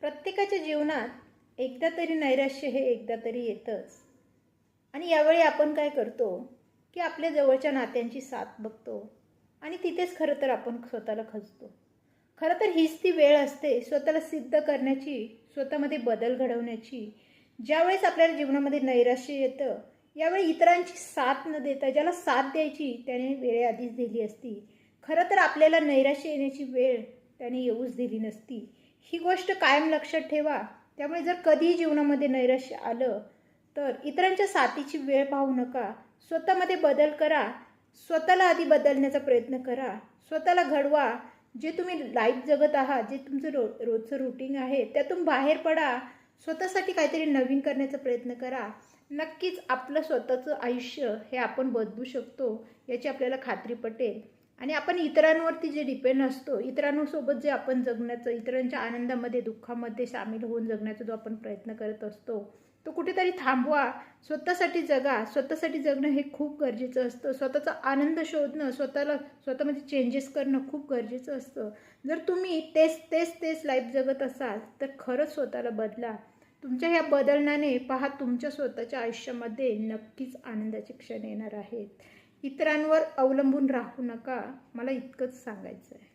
प्रत्येकाच्या जीवनात एकदा तरी नैराश्य हे एकदा तरी येतंच. आणि यावेळी आपण काय करतो की आपल्या जवळच्या नात्यांची साथ बघतो आणि तिथेच खरं तर आपण स्वतःला खचतो. खरं तर हीच ती वेळ असते स्वतःला सिद्ध करण्याची, स्वतःमध्ये बदल घडवण्याची. ज्यावेळेस आपल्याला जीवनामध्ये नैराश्य येतं, यावेळी इतरांची साथ न देता ज्याला साथ द्यायची त्याने वेळ आधीच दिली असती. खरं तर आपल्याला नैराश्य येण्याची वेळ त्याने येऊच दिली नसती. ही गोष्ट कायम लक्षात ठेवा. त्यामुळे जर कधी जीवनामध्ये नैराश्य आलं तर इतरांच्या साथीची वेळ पाहू नका. स्वतःमध्ये बदल करा. स्वतःला आधी बदलण्याचा प्रयत्न करा. स्वतःला घडवा. जे तुम्ही लाईफ जगत आहात, जे तुमचं रोजचं रुटीन आहे त्यातून बाहेर पडा. स्वतःसाठी काहीतरी नवीन करण्याचा प्रयत्न करा. नक्कीच आपलं स्वतःचं आयुष्य हे आपण बदलू शकतो याची आपल्याला खात्री पटेल. आणि आपण इतरांवरती जे डिपेंड असतो, इतरांसोबत जे आपण जगण्याचं, इतरांच्या आनंदामध्ये दुःखामध्ये सामील होऊन जगण्याचा जो आपण प्रयत्न करत असतो तो कुठेतरी थांबवा. स्वतःसाठी जगा. स्वतःसाठी जगणं हे खूप गरजेचं असतं. स्वतःचा आनंद शोधणं, स्वतःमध्ये चेंजेस करणं खूप गरजेचं असतं. जर तुम्ही तेच लाईफ जगत असाल तर खरंच स्वतःला बदला. तुमच्या ह्या बदलण्याने पहा तुमच्या स्वतःच्या आयुष्यामध्ये नक्कीच आनंदाचे क्षण येणार आहेत. इतरांवर अवलंबून राहू नका. मला इतकंच सांगायचं आहे.